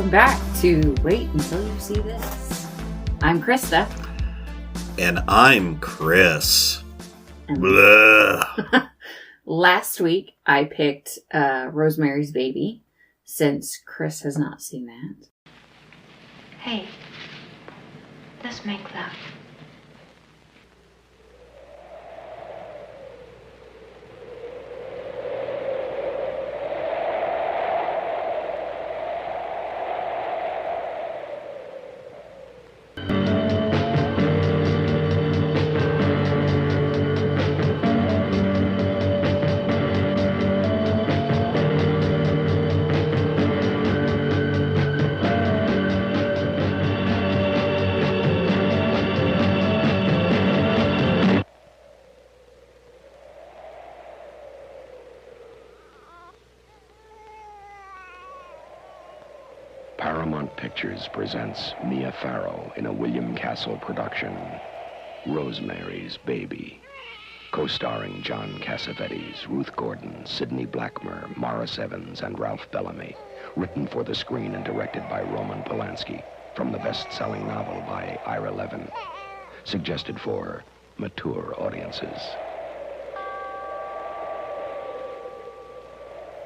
Welcome back to Wait Until You See This. I'm Krista. And I'm Chris. And Blah. last week I picked Rosemary's Baby, since Chris has not seen that. Hey, let's make love. Paramount Pictures presents Mia Farrow in a William Castle production, Rosemary's Baby. Co-starring John Cassavetes, Ruth Gordon, Sidney Blackmer, Morris Evans, and Ralph Bellamy. Written for the screen and directed by Roman Polanski. From the best-selling novel by Ira Levin. Suggested for mature audiences.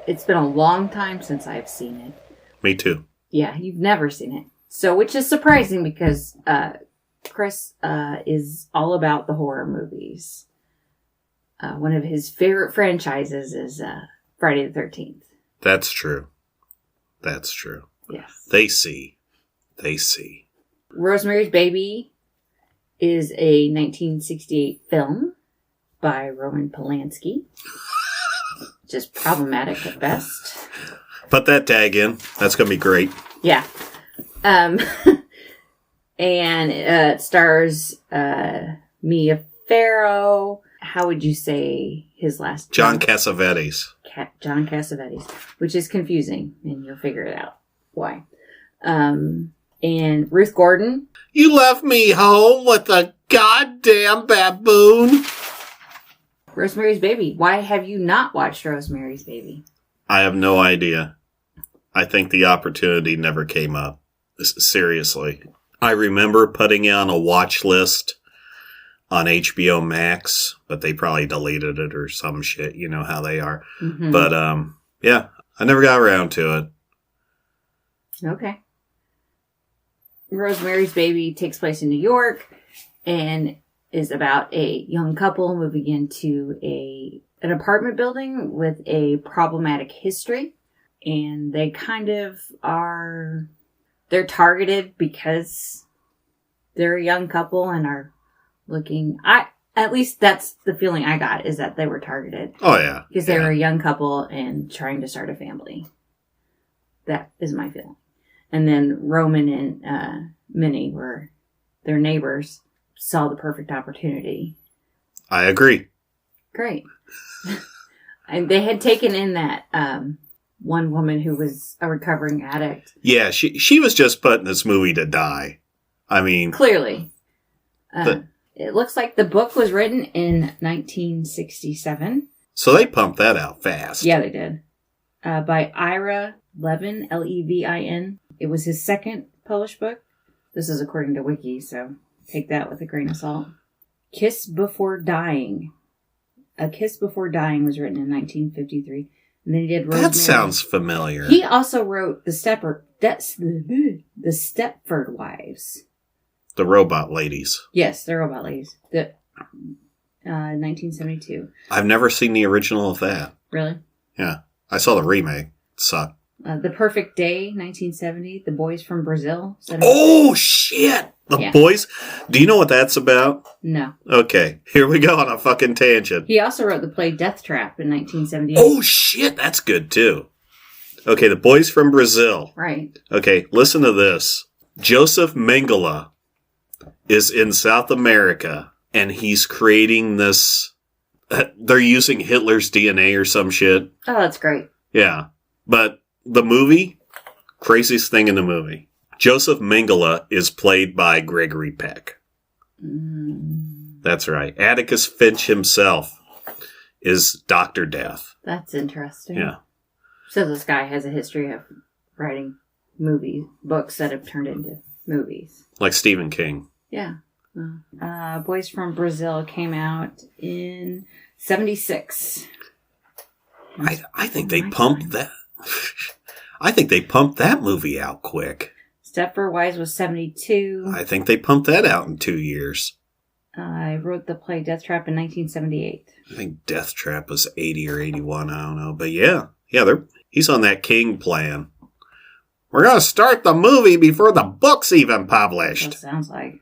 It's been a long time since I've seen it. Me too. Yeah, you've never seen it. So, which is surprising because Chris is all about the horror movies. One of his favorite franchises is Friday the 13th. That's true. That's true. Yes. They see. Rosemary's Baby is a 1968 film by Roman Polanski. Just problematic at best. Put that tag in. That's going to be great. Yeah. And it stars Mia Farrow. How would you say his last name? John Cassavetes. John Cassavetes, which is confusing, and you'll figure it out why. And Ruth Gordon. You left me home with a goddamn baboon. Rosemary's Baby. Why have you not watched Rosemary's Baby? I have no idea. I think the opportunity never came up. Seriously. I remember putting it on a watch list on HBO Max, but they probably deleted it or some shit. You know how they are. Mm-hmm. But, yeah, I never got around to it. Okay. Rosemary's Baby takes place in New York and is about a young couple moving into an apartment building with a problematic history. And they kind of they're targeted because they're a young couple and are looking, at least that's the feeling I got, is that they were targeted. Oh, yeah. Because they were a young couple and trying to start a family. That is my feeling. And then Roman and Minnie were their neighbors, saw the perfect opportunity. I agree. Great. And they had taken in that one woman who was a recovering addict. Yeah, she was just put in this movie to die. I mean... Clearly. It looks like the book was written in 1967. So they pumped that out fast. Yeah, they did. By Ira Levin, Levin. It was his second published book. This is according to Wiki, so take that with a grain of salt. Kiss Before Dying. A Kiss Before Dying was written in 1953. And then he did Rosemary. That sounds familiar. He also wrote the Stepford Wives. The Robot Ladies. Yes, the Robot Ladies. 1972. I've never seen the original of that. Really? Yeah. I saw the remake. It sucked. The Perfect Day, 1970. The Boys from Brazil. Oh, shit! The Boys? Do you know what that's about? No. Okay, here we go on a fucking tangent. He also wrote the play Death Trap in 1978. Oh, shit! That's good, too. Okay, The Boys from Brazil. Right. Okay, listen to this. Joseph Mengele is in South America, and he's creating this... They're using Hitler's DNA or some shit. Oh, that's great. Yeah, but the movie, craziest thing in the movie. Joseph Mengele is played by Gregory Peck. That's right. Atticus Finch himself is Dr. Death. That's interesting. Yeah. So this guy has a history of writing books that have turned into movies. Like Stephen King. Yeah. Boys from Brazil came out in 1976. I think they pumped that. I think they pumped that movie out quick. Stepford Wives was 1972. I think they pumped that out in 2 years. I wrote the play Death Trap in 1978. I think Death Trap was 80 or 81. I don't know. But yeah, he's on that King plan. We're going to start the movie before the book's even published. That sounds like.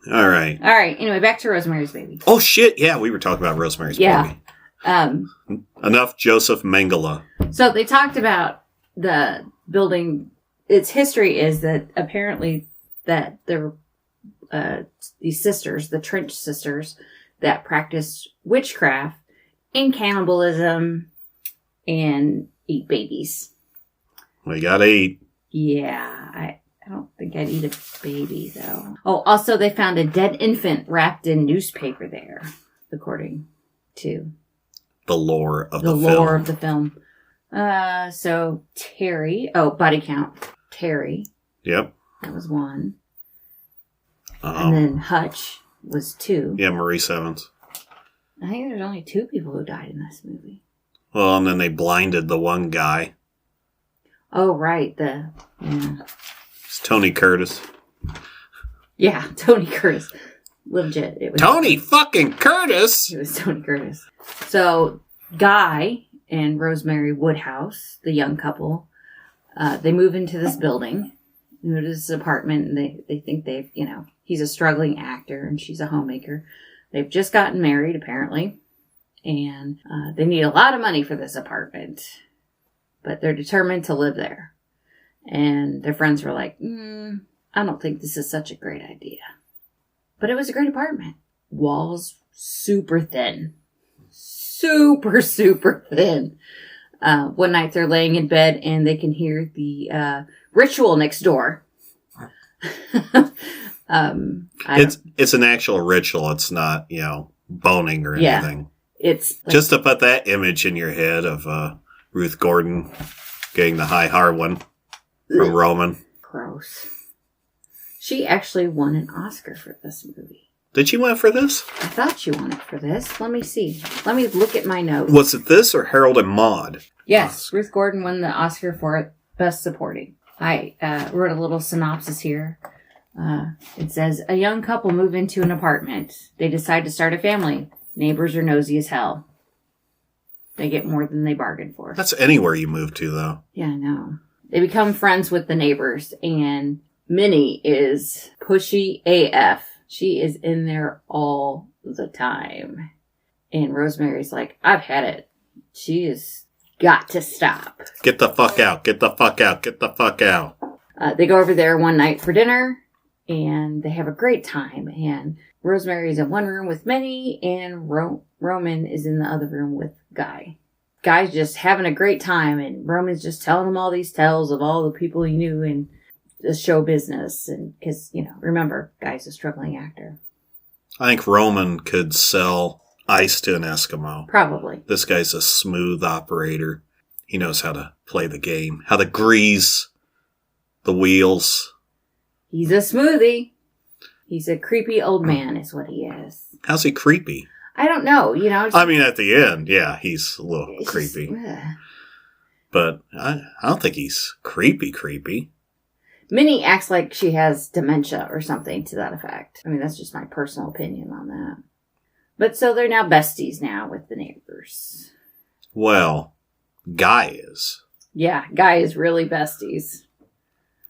All right. Anyway, back to Rosemary's Baby. Oh, shit. Yeah, we were talking about Rosemary's Baby. Enough Joseph Mengele. So they talked about the building. Its history is that apparently that there were these sisters, the Trench sisters, that practiced witchcraft and cannibalism and eat babies. We gotta eat. Yeah, I don't think I'd eat a baby, though. Oh, also they found a dead infant wrapped in newspaper there, according to the lore of the film. So Terry. Oh, body count. Terry. Yep. That was 1. And then Hutch was 2. Yeah, Maurice Evans. I think there's only 2 people who died in this movie. Well, and then they blinded the one guy. Oh, right. It's Tony Curtis. Yeah, Tony Curtis. Legit. It was Tony fucking Curtis! It was Tony Curtis. So, Guy and Rosemary Woodhouse, the young couple, they move into this building, move to this apartment, and they think he's a struggling actor and she's a homemaker. They've just gotten married, apparently, and they need a lot of money for this apartment, but they're determined to live there. And their friends were like, I don't think this is such a great idea. But it was a great apartment. Walls super thin. Super, super thin. One night they're laying in bed and they can hear the ritual next door. It's an actual ritual. It's not, boning or anything. It's like, just to put that image in your head of Ruth Gordon getting the high hard one from Roman. Gross. She actually won an Oscar for this movie. Did she win for this? I thought she won it for this. Let me see. Let me look at my notes. Was it this or Harold and Maude? Yes, Ruth Gordon won the Oscar for Best Supporting. I wrote a little synopsis here. It says, a young couple move into an apartment. They decide to start a family. Neighbors are nosy as hell. They get more than they bargained for. That's anywhere you move to, though. Yeah, I know. They become friends with the neighbors, and Minnie is pushy AF. She is in there all the time. And Rosemary's like, I've had it. She has got to stop. Get the fuck out. Get the fuck out. Get the fuck out. They go over there one night for dinner, and they have a great time. And Rosemary's in one room with Minnie, and Roman is in the other room with Guy. Guy's just having a great time, and Roman's just telling him all these tales of all the people he knew in the show business. And because, remember, Guy's a struggling actor. I think Roman could sell ice to an Eskimo. Probably. This guy's a smooth operator. He knows how to play the game, how to grease the wheels. He's a smoothie. He's a creepy old man is what he is. How's he creepy? I don't know, I mean, at the end, yeah, he's a little creepy. But I don't think he's creepy. Minnie acts like she has dementia or something to that effect. I mean, that's just my personal opinion on that. But so they're now besties now with the neighbors. Well, Guy is. Yeah, Guy is really besties.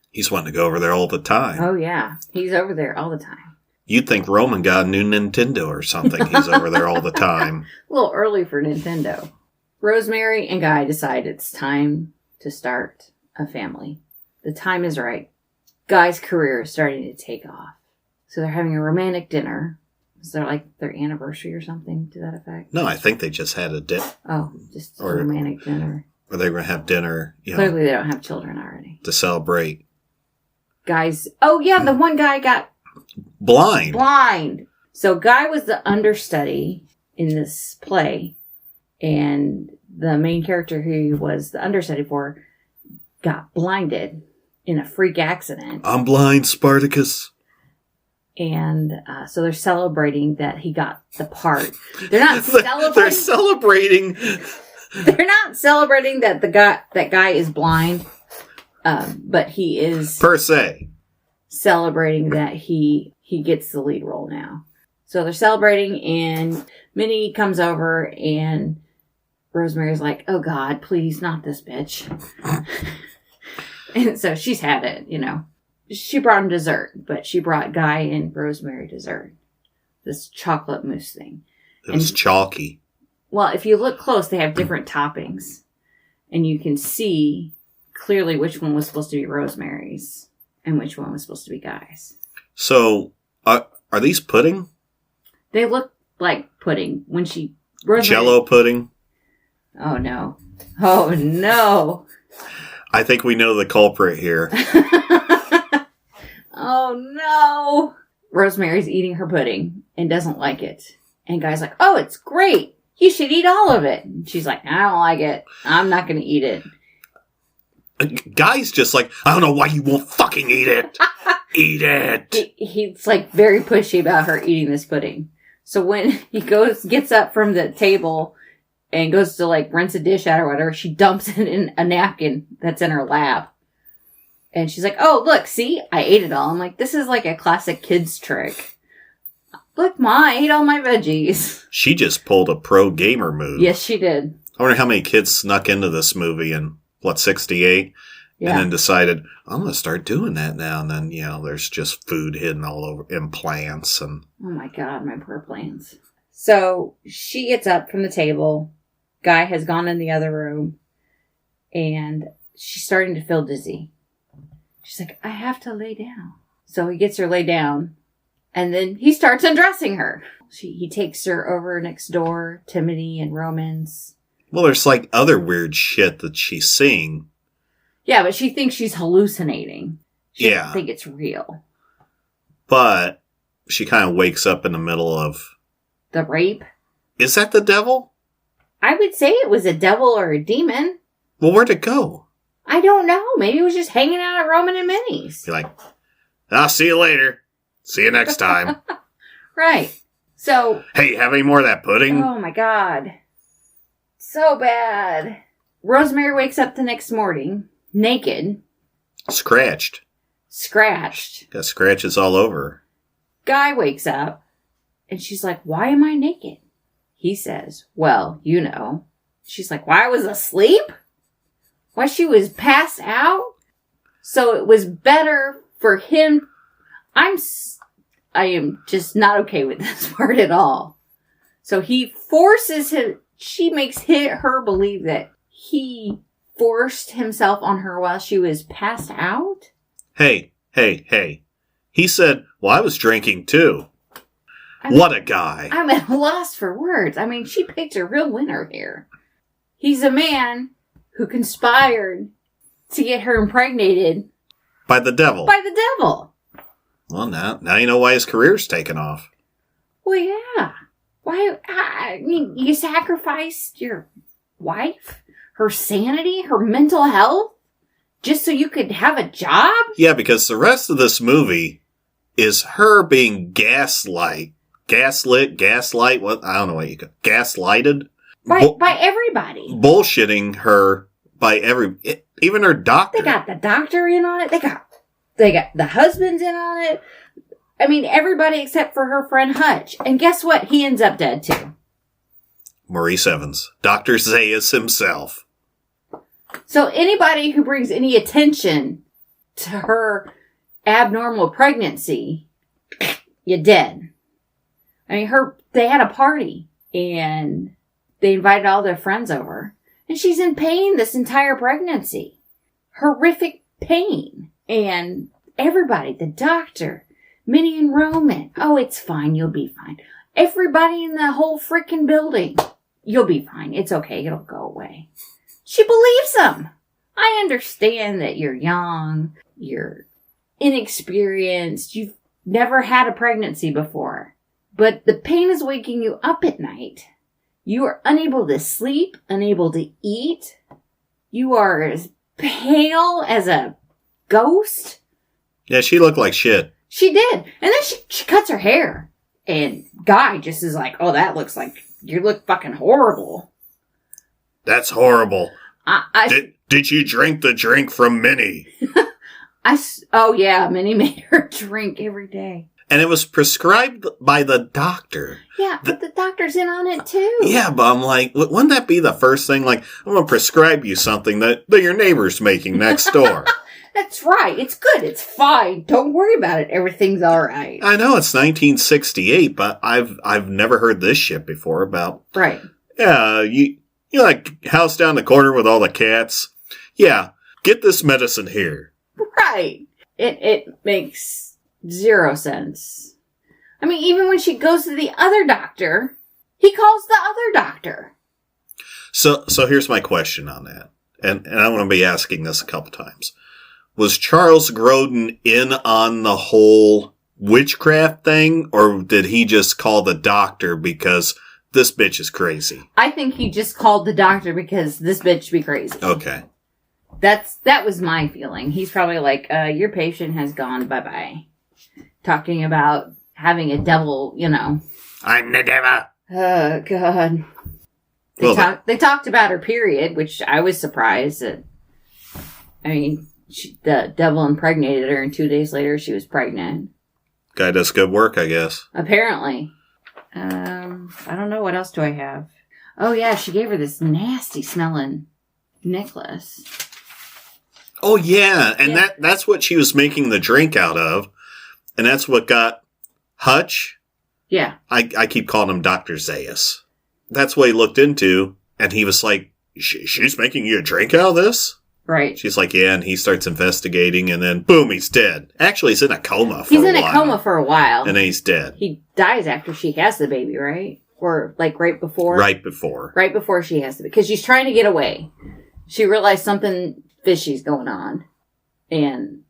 He's wanting to go over there all the time. Oh, yeah. He's over there all the time. You'd think Roman got a new Nintendo or something. He's over there all the time. A little early for Nintendo. Rosemary and Guy decide it's time to start a family. The time is right. Guy's career is starting to take off. So they're having a romantic dinner. Is there like their anniversary or something to that effect? No, I think they just had a dinner. Oh, just a romantic dinner. Or they were going to have dinner. Clearly they don't have children already. To celebrate. Guys. Oh, yeah, the one guy got blind. So Guy was the understudy in this play. And the main character who he was the understudy for got blinded. in a freak accident. I'm blind, Spartacus. And so they're celebrating that he got the part. They're not celebrating. They're celebrating. They're not celebrating that that guy is blind, but he is Per se. celebrating that he gets the lead role now. So they're celebrating, and Minnie comes over, and Rosemary's like, "Oh God, please, not this bitch." And so she's had it, you know. She brought him dessert, but she brought Guy and Rosemary dessert. This chocolate mousse thing. It was chalky. Well, if you look close, they have different toppings. And you can see clearly which one was supposed to be Rosemary's and which one was supposed to be Guy's. So, are these pudding? They look like pudding. When Rosemary, Jello pudding? Oh, no. Oh, no. I think we know the culprit here. Oh, no. Rosemary's eating her pudding and doesn't like it. And Guy's like, "Oh, it's great. You should eat all of it." And she's like, "I don't like it. I'm not going to eat it." Guy's just like, "I don't know why you won't fucking eat it. Eat it." He's like very pushy about her eating this pudding. So when he gets up from the table and goes to like rinse a dish out or whatever, she dumps it in a napkin that's in her lap. And she's like, "Oh, look, see, I ate it all." I'm like, this is like a classic kid's trick. Look, Ma, I ate all my veggies. She just pulled a pro gamer move. Yes, she did. I wonder how many kids snuck into this movie in, 68? Yeah. And then decided, I'm going to start doing that now. And then, there's just food hidden all over in plants. And Oh my God, my poor plants. So she gets up from the table. Guy has gone in the other room. And she's starting to feel dizzy. She's like, "I have to lay down." So he gets her lay down. And then he starts undressing her. He takes her over next door to Minnie and Roman's. well, there's like other weird shit that she's seeing. Yeah, but she thinks she's hallucinating. She Yeah. doesn't think it's real. But she kind of wakes up in the middle of, The rape? is that the devil? I would say it was a devil or a demon. Well, where'd it go? I don't know. Maybe it was just hanging out at Roman and Minnie's. You're like, I'll see you later. See you next time. Right. So, Hey, have any more of that pudding? oh my God. So bad. Rosemary wakes up the next morning, naked, Scratched. scratched. Got scratches all over. Guy wakes up, and she's like, "Why am I naked?" He says, "Well, you know." She's like, "Why, I was asleep? Why, she was passed out?" So it was better for him. I am just not okay with this part at all. So he forces him. She makes her believe that he forced himself on her while she was passed out. Hey. He said, well, I was drinking too. What a guy. I'm at a loss for words. I mean, she picked a real winner here. He's a man who conspired to get her impregnated By the devil. by the devil. Well, now you know why his career's taken off. Well, yeah. Why? I mean, you sacrificed your wife, her sanity, her mental health, just so you could have a job? Yeah, because the rest of this movie is her being gaslit, what? I don't know what you call it. Gaslighted? By everybody. Bullshitting her by even her doctor. They got the doctor in on it. They got the husband's in on it. I mean, everybody except for her friend Hutch. And guess what? He ends up dead too. Maurice Evans. Dr. Zayas himself. So anybody who brings any attention to her abnormal pregnancy, you're dead. I mean, they had a party and they invited all their friends over and she's in pain this entire pregnancy. Horrific pain. And everybody, the doctor, Minnie and Roman, "Oh, it's fine. You'll be fine." Everybody in the whole freaking building, "You'll be fine. It's okay. It'll go away." She believes them. I understand that you're young, you're inexperienced, you've never had a pregnancy before, but the pain is waking you up at night. You are unable to sleep, unable to eat. You are as pale as a ghost. Yeah, she looked like shit. She did. And then she cuts her hair. And Guy just is like, oh, that looks like, you look fucking horrible. That's horrible. Did you drink the drink from Minnie? Oh yeah, Minnie made her drink every day. And it was prescribed by the doctor. Yeah, but the doctor's in on it too. Yeah, but I'm like, wouldn't that be the first thing? Like, I'm going to prescribe you something that your neighbor's making next door. That's right. It's good. It's fine. Don't worry about it. Everything's all right. I know it's 1968, but I've never heard this shit before about. Right. Yeah, you like house down the corner with all the cats. Yeah, get this medicine here. Right. It makes zero sense. I mean, even when she goes to the other doctor, he calls the other doctor. So here's my question on that, and I'm going to be asking this a couple times. Was Charles Grodin in on the whole witchcraft thing, or did he just call the doctor because this bitch is crazy? I think he just called the doctor because this bitch be crazy. Okay. That was my feeling. He's probably like, your patient has gone bye-bye. Talking about having a devil, I'm the devil. Oh, God. They talked about her period, which I was surprised at. I mean, the devil impregnated her, and 2 days later she was pregnant. Guy does good work, I guess. Apparently. I don't know. What else do I have? Oh, yeah, she gave her this nasty smelling necklace. Oh, yeah, and that's what she was making the drink out of, and that's what got Hutch. Yeah. I keep calling him Dr. Zaius. That's what he looked into, and he was like, she's making you a drink out of this? Right. She's like, yeah, and he starts investigating, and then, boom, he's dead. Actually, he's in a coma for a while. He's in a coma for a while. And then he's dead. He dies after she has the baby, right? Or, like, right before? Right before. Right before she has the baby. Because she's trying to get away. She realized something fishy's going on. And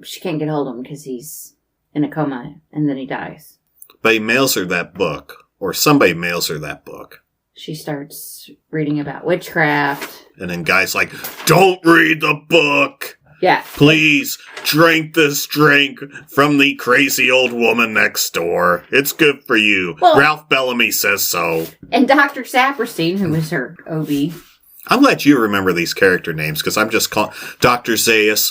she can't get hold of him because he's in a coma, and then he dies. But he mails her that book, or somebody mails her that book. She starts reading about witchcraft. And then Guy's like, don't read the book. Yeah. Please drink this drink from the crazy old woman next door. It's good for you. Well, Ralph Bellamy says so. And Dr. Saperstein, who was her OB. I'm glad you remember these character names, because I'm just calling Dr. Zaius,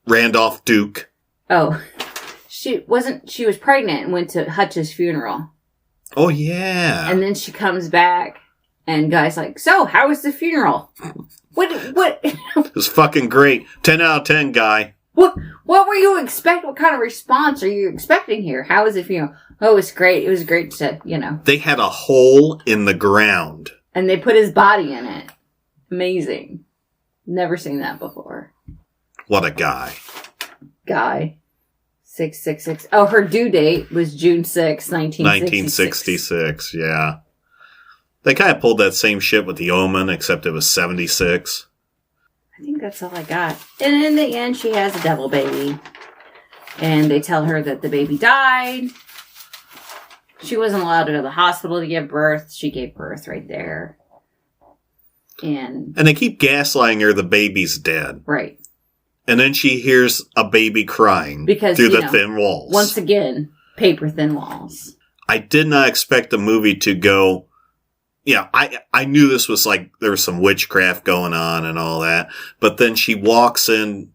Randolph Duke. Oh. She was pregnant and went to Hutch's funeral. Oh, yeah. And then she comes back, and Guy's like, so, how was the funeral? What? It was fucking great. 10 out of 10, Guy. What were you expect? What kind of response are you expecting here? How was the funeral? Oh, it was great. It was great to, They had a hole in the ground. And they put his body in it. Amazing. Never seen that before. What a guy. Guy. 666. Oh, her due date was June 6, 1966. 1966, yeah. They kind of pulled that same shit with The Omen, except it was 76. I think that's all I got. And in the end, she has a devil baby. And they tell her that the baby died. She wasn't allowed to go to the hospital to give birth. She gave birth right there. And they keep gaslighting her the baby's dead. Right. And then she hears a baby crying through the thin walls. Once again, paper thin walls. I did not expect the movie to go... Yeah, I knew this was like, there was some witchcraft going on and all that. But then she walks in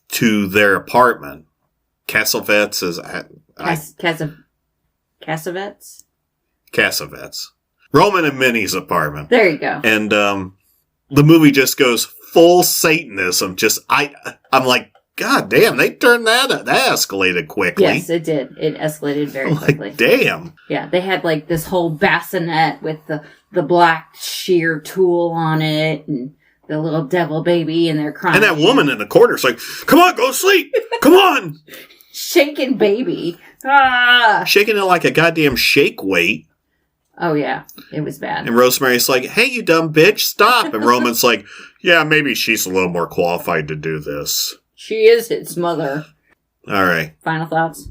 to their apartment. Cassavetes is... Cassavetes? Cassavetes. Roman and Minnie's apartment. There you go. And the movie just goes full Satanism. I'm like, God damn, they turned that escalated quickly. Yes, it did. It escalated very quickly. Like, damn. Yeah, they had like this whole bassinet with the black shear tool on it and the little devil baby, and they're crying. And that woman in the corner's like, come on, go to sleep. Come on. Shaking baby. Ah. Shaking it like a goddamn shake weight. Oh, yeah. It was bad. And Rosemary's like, hey, you dumb bitch, stop. And Roman's like, yeah, maybe she's a little more qualified to do this. She is his mother. All right. Final thoughts?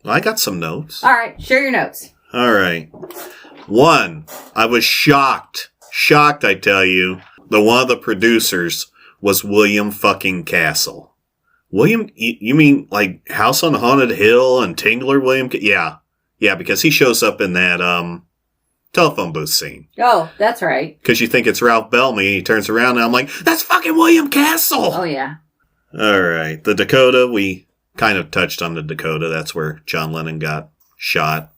Well, I got some notes. All right. Share your notes. All right. 1, I was shocked. Shocked, I tell you. One of the producers was William fucking Castle. William, you mean like House on the Haunted Hill and Tingler William? Yeah. Yeah, because he shows up in that telephone booth scene. Oh, that's right. Because you think it's Ralph Bellamy. He turns around and I'm like, that's fucking William Castle! Oh, yeah. All right. The Dakota, we kind of touched on the Dakota. That's where John Lennon got shot.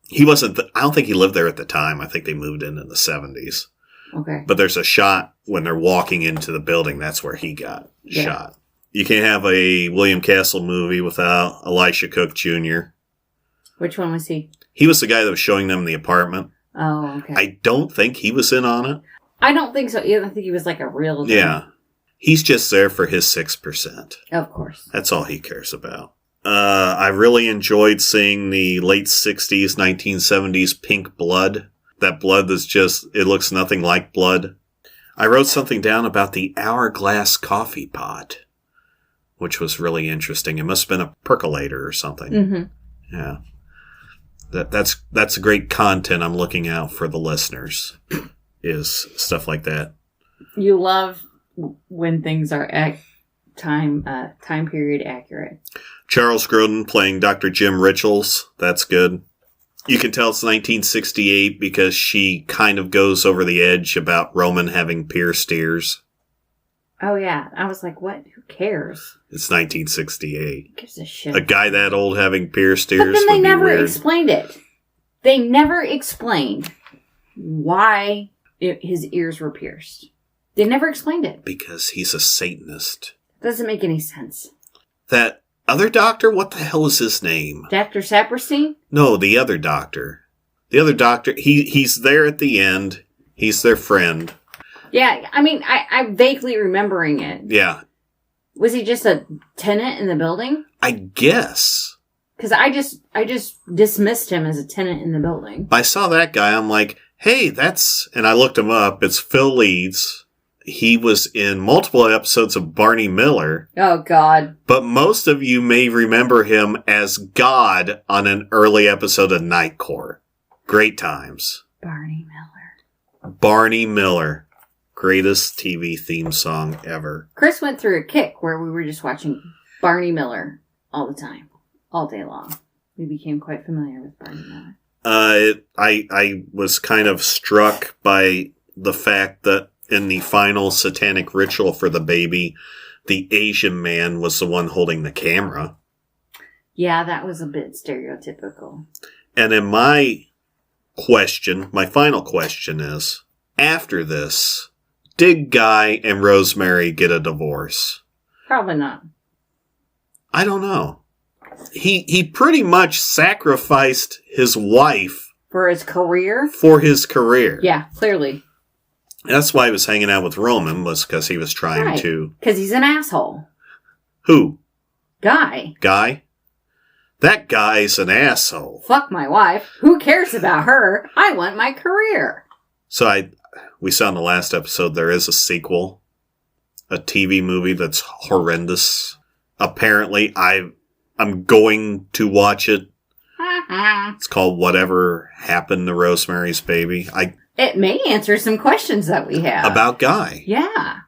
He wasn't, I don't think he lived there at the time. I think they moved in the 70s. Okay. But there's a shot when they're walking into the building. That's where he got shot. You can't have a William Castle movie without Elisha Cook Jr. Which one was he? He was the guy that was showing them the apartment. Oh, okay. I don't think he was in on it. I don't think so. I don't think he was like a real... Yeah. He's just there for his 6%. Of course. That's all he cares about. I really enjoyed seeing the late 60s, 1970s pink blood. That blood that's just, it looks nothing like blood. I wrote something down about the hourglass coffee pot, which was really interesting. It must have been a percolator or something. Mm-hmm. Yeah. That's great content I'm looking out for the listeners, is stuff like that. You love when things are time period accurate. Charles Grodin playing Dr. Jim Richards. That's good. You can tell it's 1968 because she kind of goes over the edge about Roman having pierced ears. Oh, yeah. I was like, what? Who cares? It's 1968. Who gives a shit? A guy that old having pierced ears. But then they would be never weird. explained it. They never explained why his ears were pierced. They never explained it. Because he's a Satanist. Doesn't make any sense. That other doctor, what the hell is his name? Dr. Saperstein? No, the other doctor. The other doctor, he's there at the end. He's their friend. Yeah, I mean, I'm vaguely remembering it. Yeah. Was he just a tenant in the building? I guess. Because I just dismissed him as a tenant in the building. I saw that guy, I'm like, hey, and I looked him up, it's Phil Leeds. He was in multiple episodes of Barney Miller. Oh, God. But most of you may remember him as God on an early episode of Night Court. Great times. Barney Miller. Barney Miller. Greatest TV theme song ever. Chris went through a kick where we were just watching Barney Miller all the time. All day long. We became quite familiar with Barney Miller. I was kind of struck by the fact that in the final satanic ritual for the baby, the Asian man was the one holding the camera. Yeah, that was a bit stereotypical. And then my final question is, after this, did Guy and Rosemary get a divorce? Probably not. I don't know. He pretty much sacrificed his wife For his career? for his career. Yeah, clearly. That's why he was hanging out with Roman, was because he was trying to... Because he's an asshole. Who? Guy. Guy? That guy's an asshole. Fuck my wife. Who cares about her? I want my career. So we saw in the last episode there is a sequel. A TV movie that's horrendous. Apparently, I'm going to watch it. It's called Whatever Happened to Rosemary's Baby. It may answer some questions that we have. About Guy. Yeah.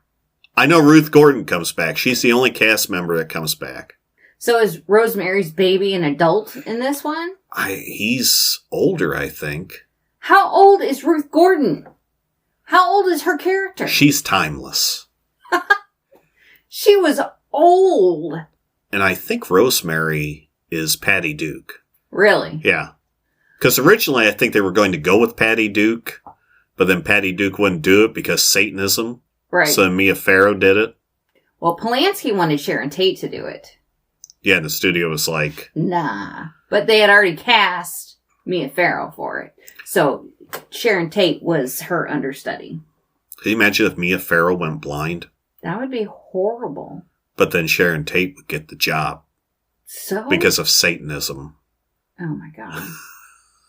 I know Ruth Gordon comes back. She's the only cast member that comes back. So is Rosemary's Baby an adult in this one? He's older, I think. How old is Ruth Gordon? How old is her character? She's timeless. She was old. And I think Rosemary is Patty Duke. Really? Yeah. Because originally I think they were going to go with Patty Duke, but then Patty Duke wouldn't do it because Satanism. Right. So Mia Farrow did it. Well, Polanski wanted Sharon Tate to do it. Yeah, and the studio was like... Nah. But they had already cast Mia Farrow for it. So Sharon Tate was her understudy. Can you imagine if Mia Farrow went blind? That would be horrible. But then Sharon Tate would get the job. So? Because of Satanism. Oh my God.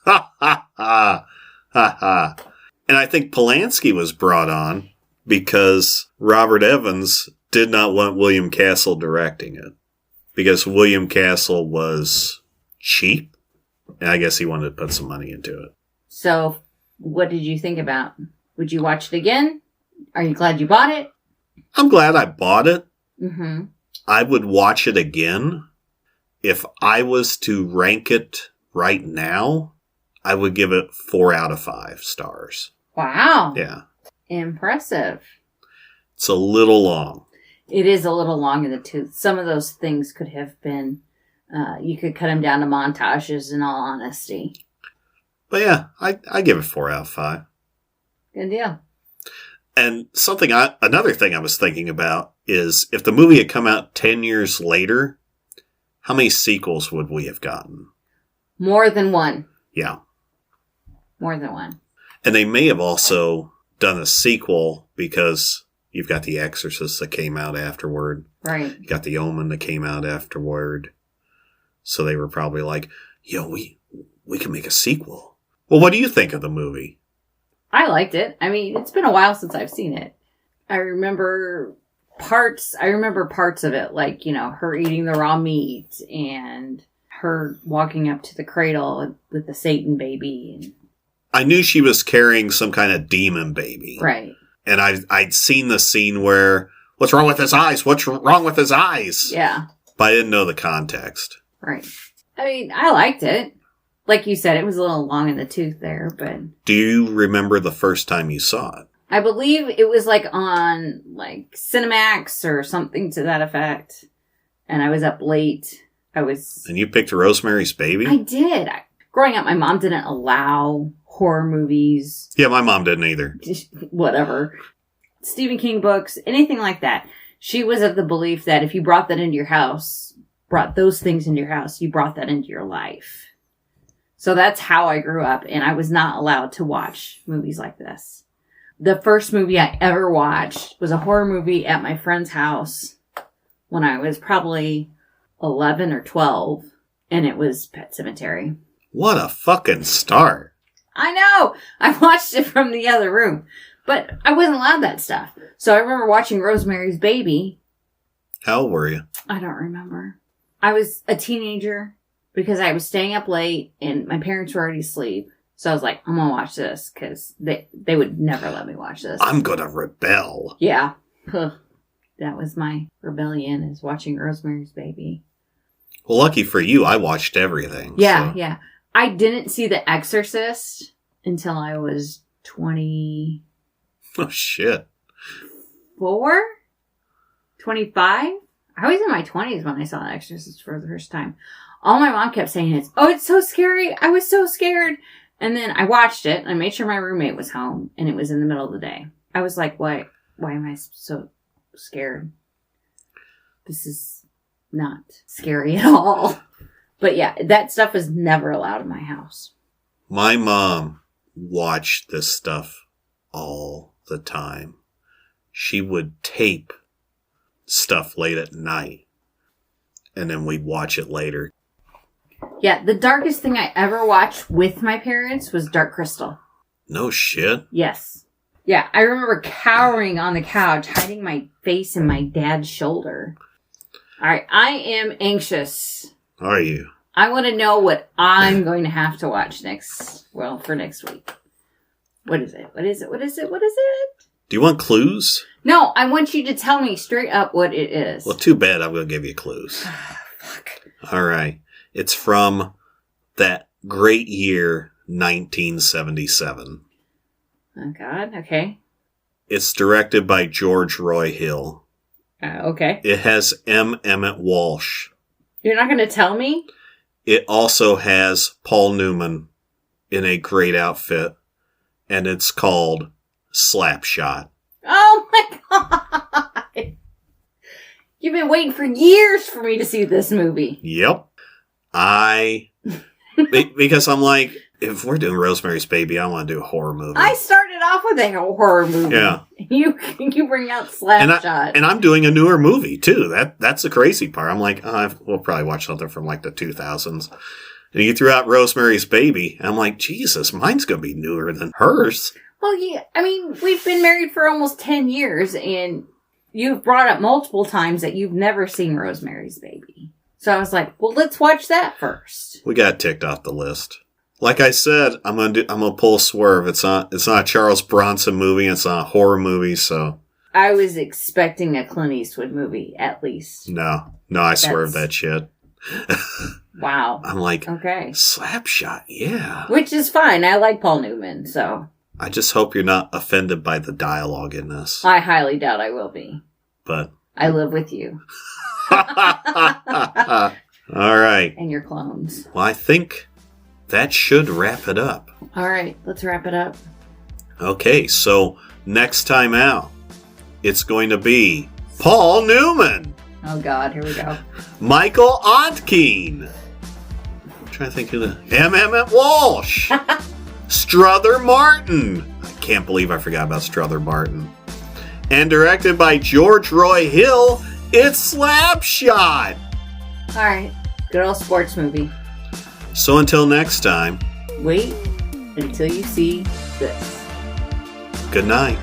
Ha ha ha. Ha ha. And I think Polanski was brought on because Robert Evans did not want William Castle directing it. Because William Castle was cheap. And I guess he wanted to put some money into it. So, what did you think about? Would you watch it again? Are you glad you bought it? I'm glad I bought it. Mm-hmm. I would watch it again. If I was to rank it right now, I would give it 4 out of 5 stars. Wow. Yeah. Impressive. It's a little long. It is a little long in the tooth. Some of those things could have been, you could cut them down to montages, in all honesty. But yeah, I give it 4 out of 5. Good deal. And another thing I was thinking about is if the movie had come out 10 years later, how many sequels would we have gotten? More than one. Yeah. More than one. And they may have also done a sequel because you've got The Exorcist that came out afterward. Right. You got The Omen that came out afterward. So they were probably like, we can make a sequel. Well, what do you think of the movie? I liked it. I mean, it's been a while since I've seen it. I remember parts of it, like, her eating the raw meat and her walking up to the cradle with the Satan baby. I knew she was carrying some kind of demon baby. Right. And I'd seen the scene where, what's wrong with his eyes? What's wrong with his eyes? Yeah. But I didn't know the context. Right. I mean, I liked it. Like you said, it was a little long in the tooth there, but... Do you remember the first time you saw it? I believe it was on Cinemax or something to that effect. And I was up late. And you picked Rosemary's Baby? I did. Growing up, my mom didn't allow horror movies. Yeah, my mom didn't either. Whatever. Stephen King books, anything like that. She was of the belief that if you brought those things into your house, you brought that into your life. So that's how I grew up, and I was not allowed to watch movies like this. The first movie I ever watched was a horror movie at my friend's house when I was probably 11 or 12, and it was Pet Sematary. What a fucking start. I know! I watched it from the other room, but I wasn't allowed that stuff. So I remember watching Rosemary's Baby. How old were you? I don't remember. I was a teenager because I was staying up late and my parents were already asleep. So I was like, I'm going to watch this because they would never let me watch this. I'm going to rebel. Yeah. That was my rebellion, is watching Rosemary's Baby. Well, lucky for you, I watched everything. Yeah, so. Yeah. I didn't see The Exorcist until I was 20... Oh, shit. 25? I was in my 20s when I saw The Exorcist for the first time. All my mom kept saying is, oh, it's so scary. I was so scared. And then I watched it. I made sure my roommate was home, and it was in the middle of the day. I was like, why am I so scared? This is not scary at all. But yeah, that stuff was never allowed in my house. My mom watched this stuff all the time. She would tape stuff late at night, and then we'd watch it later. Yeah, the darkest thing I ever watched with my parents was Dark Crystal. No shit? Yes. Yeah, I remember cowering on the couch, hiding my face in my dad's shoulder. All right, I am anxious. Are you? I want to know what I'm going to have to watch for next week. What is it? Do you want clues? No, I want you to tell me straight up what it is. Well, too bad. I'm going to give you clues. Fuck. All right. It's from that great year, 1977. Oh, God. Okay. It's directed by George Roy Hill. Okay. It has M. Emmett Walsh. You're not going to tell me? It also has Paul Newman in a great outfit, and it's called Slapshot. Oh, my God. You've been waiting for years for me to see this movie. Yep. Because I'm like, if we're doing Rosemary's Baby, I want to do a horror movie. I started off with a horror movie. Yeah. You bring out Slapshot. And I'm doing a newer movie, too. That's the crazy part. I'm like, we'll probably watch something from like the 2000s. And you threw out Rosemary's Baby. And I'm like, Jesus, mine's going to be newer than hers. Well, yeah, I mean, we've been married for almost 10 years, and you've brought up multiple times that you've never seen Rosemary's Baby. So I was like, well, let's watch that first. We got ticked off the list. Like I said, I'm gonna pull a swerve. It's not a Charles Bronson movie. It's not a horror movie. So I was expecting a Clint Eastwood movie, at least. No, I swerved that shit. Wow. I'm like, okay. Slapshot, yeah. Which is fine. I like Paul Newman, so. I just hope you're not offended by the dialogue in this. I highly doubt I will be. But. I live with you. All right. And your clones. Well, I think that should wrap it up. All right, let's wrap it up. Okay, so next time out, it's going to be Paul Newman. Oh, God, here we go. Michael Ontkeen. I'm trying to think who the... M. Walsh. Strother Martin. I can't believe I forgot about Strother Martin. And directed by George Roy Hill, it's Slapshot. All right, good old sports movie. So until next time... Wait until you see this. Good night.